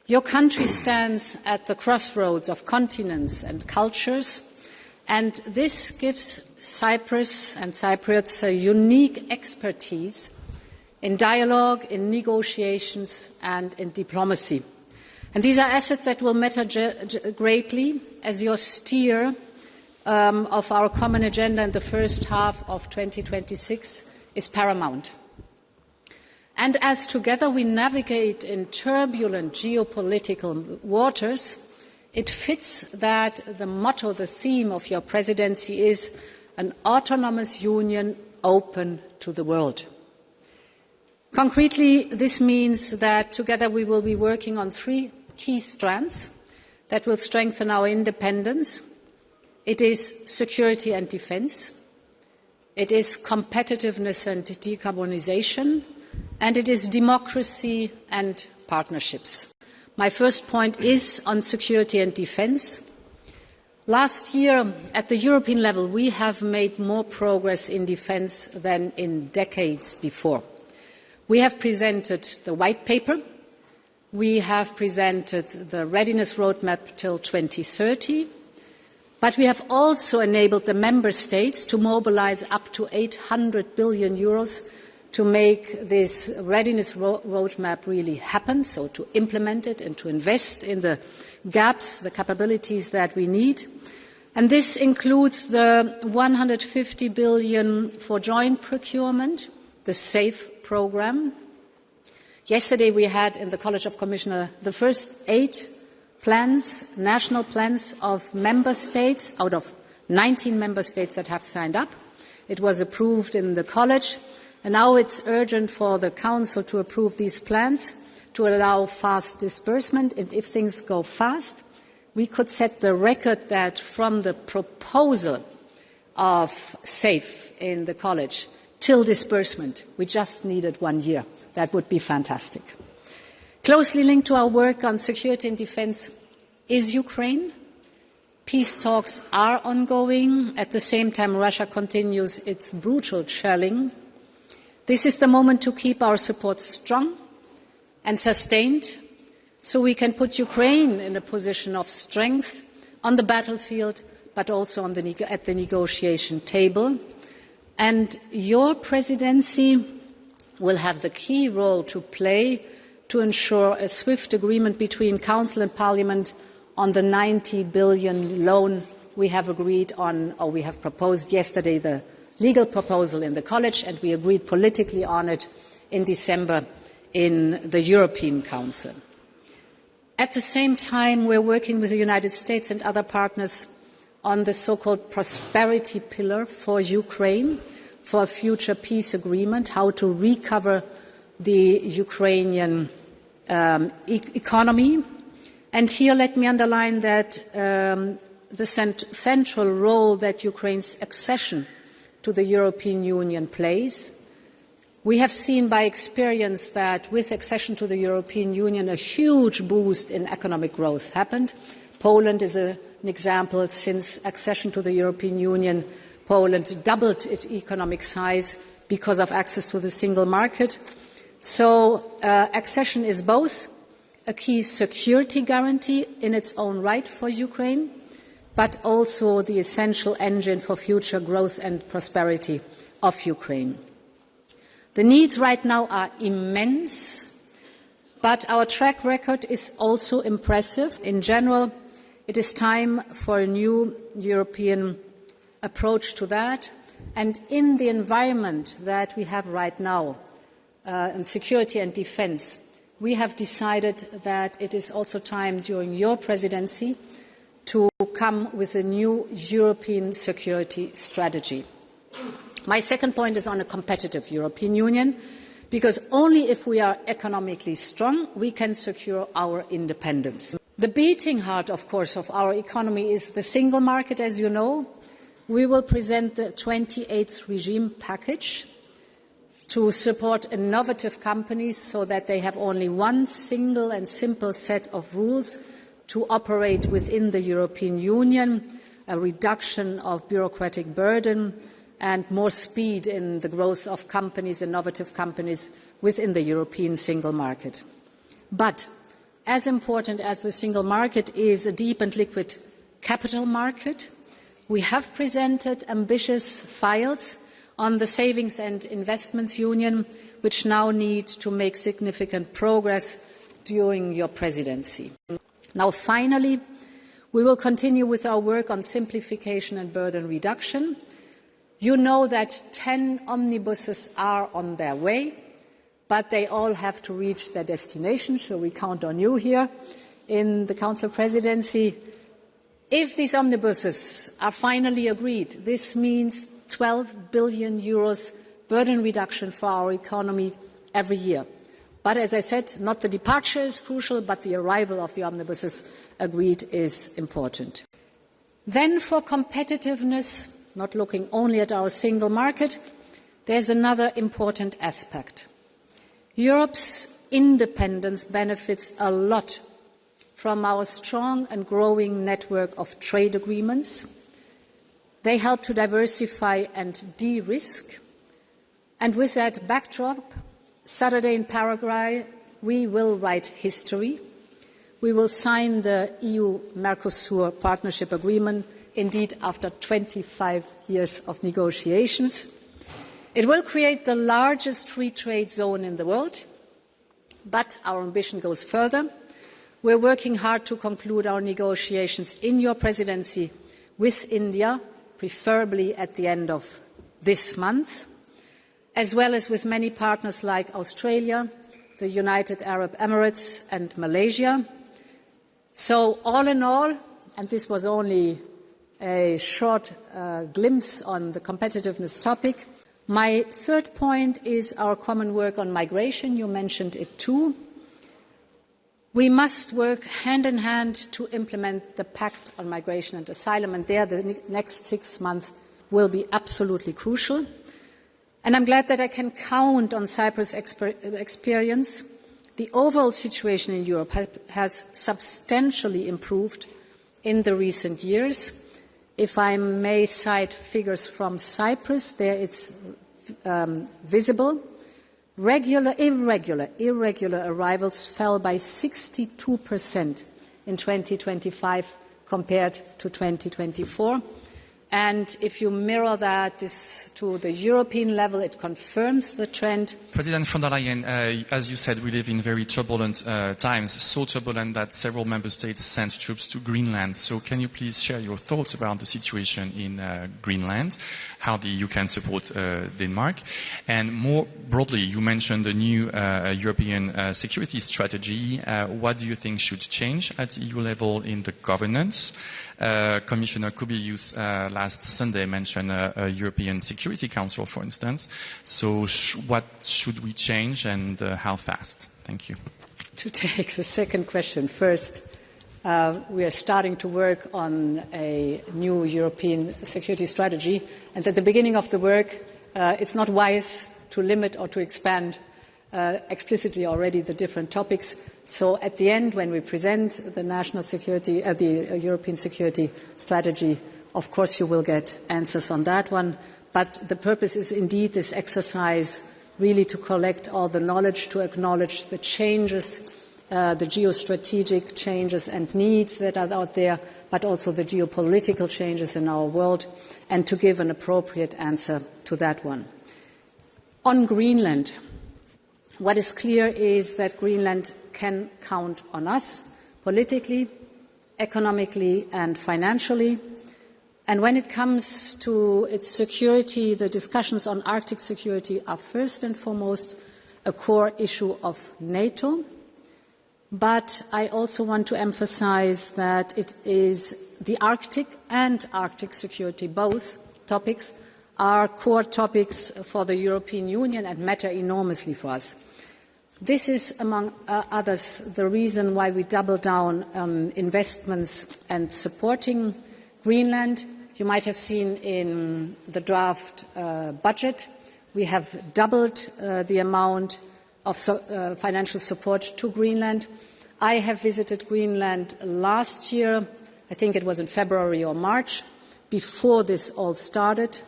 Your country stands at the crossroads of continents and cultures, and this gives Cyprus and Cypriots a unique expertise in dialogue, in negotiations and in diplomacy. And these are assets that will matter greatly as your steer of our common agenda in the first half of 2026 is paramount. And as together we navigate in turbulent geopolitical waters, it fits that the motto, the theme of your presidency is an autonomous union open to the world. Concretely, this means that together we will be working on three key strands that will strengthen our independence. It is security and defence, it is competitiveness and decarbonisation, and it is democracy and partnerships. My first point is on security and defence. Last year, at the European level, we have made more progress in defence than in decades before. We have presented the white paper. We have presented the readiness roadmap till 2030. But we have also enabled the member states to mobilise up to 800 billion euros to make this readiness roadmap really happen, so to implement it and to invest in the gaps, the capabilities that we need. And this includes the 150 billion for joint procurement, the SAFE programme. Yesterday we had in the College of Commissioners the first 8 plans, national plans of member states out of 19 member states that have signed up. It was approved in the College. And now it's urgent for the Council to approve these plans to allow fast disbursement. And if things go fast, we could set the record that from the proposal of SAFE in the College till disbursement, we just needed 1 year. That would be fantastic. Closely linked to our work on security and defence is Ukraine. Peace talks are ongoing. At the same time, Russia continues its brutal shelling. This is the moment to keep our support strong and sustained so we can put Ukraine in a position of strength on the battlefield, but also on at the negotiation table. And your presidency will have the key role to play to ensure a swift agreement between Council and Parliament on the 90 billion loan we have agreed on, or we have proposed yesterday, the legal proposal in the College, and we agreed politically on it in December in the European Council. At the same time, we're working with the United States and other partners on the so-called prosperity pillar for Ukraine, for a future peace agreement, how to recover the Ukrainian economy. And here let me underline that the central role that Ukraine's accession to the European Union plays. We have seen by experience that with accession to the European Union, a huge boost in economic growth happened. Poland is an example. Since accession to the European Union, Poland doubled its economic size because of access to the single market. So accession is both a key security guarantee in its own right for Ukraine, but also the essential engine for future growth and prosperity of Ukraine. The needs right now are immense, but our track record is also impressive. In general, it is time for a new European approach to that. And in the environment that we have right now, in security and defence, we have decided that it is also time during your presidency to come with a new European security strategy. My second point is on a competitive European Union, because only if we are economically strong, we can secure our independence. The beating heart, of course, of our economy is the single market, as you know. We will present the 28th regime package to support innovative companies so that they have only one single and simple set of rules to operate within the European Union, a reduction of bureaucratic burden, and more speed in the growth of companies, innovative companies, within the European single market. But as important as the single market is a deep and liquid capital market. We have presented ambitious files on the Savings and Investments Union, which now need to make significant progress during your presidency. Now, finally, we will continue with our work on simplification and burden reduction. You know that 10 omnibuses are on their way, but they all have to reach their destination, so we count on you here in the Council presidency. If these omnibuses are finally agreed, this means 12 billion euros burden reduction for our economy every year. But as I said, not the departure is crucial, but the arrival of the omnibuses agreed is important. Then for competitiveness, not looking only at our single market, there's another important aspect. Europe's independence benefits a lot from our strong and growing network of trade agreements. They help to diversify and de-risk. And with that backdrop, Saturday in Paraguay, we will write history. We will sign the EU-Mercosur partnership agreement, indeed after 25 years of negotiations. It will create the largest free trade zone in the world, but our ambition goes further. We're working hard to conclude our negotiations in your presidency with India, preferably at the end of this month, as well as with many partners like Australia, the United Arab Emirates and Malaysia. So all in all, and this was only a short glimpse on the competitiveness topic, my third point is our common work on migration. You mentioned it too. We must work hand in hand to implement the Pact on Migration and Asylum, and there the next 6 months will be absolutely crucial. And I'm glad that I can count on Cyprus' experience. The overall situation in Europe has substantially improved in the recent years. If I may cite figures from Cyprus, there it's visible. Irregular arrivals fell by 62% in 2025 compared to 2024. And if you mirror that to the European level, it confirms the trend. President von der Leyen, as you said, we live in very turbulent times, so turbulent that several member states sent troops to Greenland. So can you please share your thoughts about the situation in Greenland, how the EU can support Denmark? And more broadly, you mentioned the new European security strategy. What do you think should change at EU level in the governance? Commissioner Kubilius last Sunday mentioned a European Security Council, for instance. So what should we change and how fast? Thank you. To take the second question first, we are starting to work on a new European security strategy. And at the beginning of the work, it's not wise to limit or to expand explicitly already the different topics. So at the end, when we present the national security, the European security strategy, of course you will get answers on that one. But the purpose is indeed this exercise really to collect all the knowledge, to acknowledge the changes, the geostrategic changes and needs that are out there, but also the geopolitical changes in our world, and to give an appropriate answer to that one. On Greenland, what is clear is that Greenland can count on us politically, economically and financially. And when it comes to its security, the discussions on Arctic security are first and foremost a core issue of NATO. But I also want to emphasize that it is the Arctic and Arctic security, both topics, are core topics for the European Union and matter enormously for us. This is, among others, the reason why we double down on investments and supporting Greenland. You might have seen in the draft budget, we have doubled the amount of financial support to Greenland. I have visited Greenland last year, I think it was in February or March, before this all started.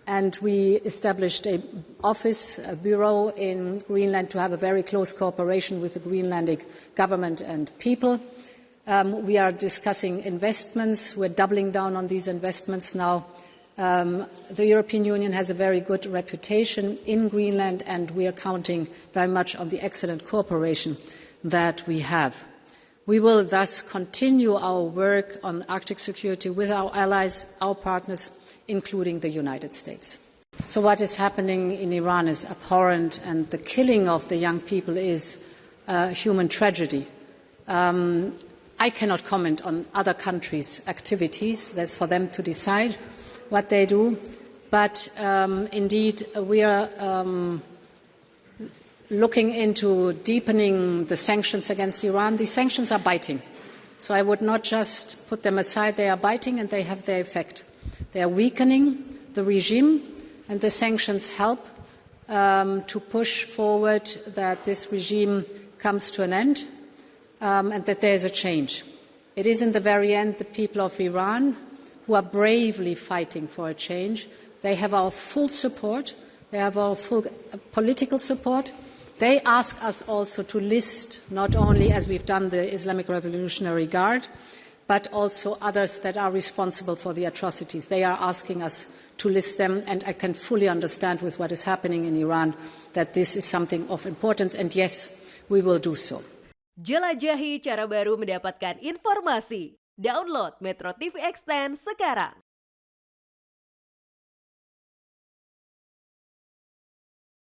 And we established an office, a bureau in Greenland to have a very close cooperation with the Greenlandic government and people. We are discussing investments. We're doubling down on these investments now. The European Union has a very good reputation in Greenland, and we are counting very much on the excellent cooperation that we have. We will thus continue our work on Arctic security with our allies, our partners, including the United States. So what is happening in Iran is abhorrent, and the killing of the young people is a human tragedy. I cannot comment on other countries' activities. That's for them to decide what they do. But indeed, we are looking into deepening the sanctions against Iran. The sanctions are biting. So I would not just put them aside. They are biting and they have their effect. They are weakening the regime, and the sanctions help to push forward that this regime comes to an end and that there is a change. It is in the very end the people of Iran who are bravely fighting for a change. They have our full support. They have our full political support. They ask us also to list not only, as we've done, the Islamic Revolutionary Guard, but also others that are responsible for the atrocities. They are asking us to list them, and I can fully understand with what is happening in Iran that this is something of importance, and yes, we will do so. Jelajahi cara baru mendapatkan informasi. Download MetroTV Extend sekarang.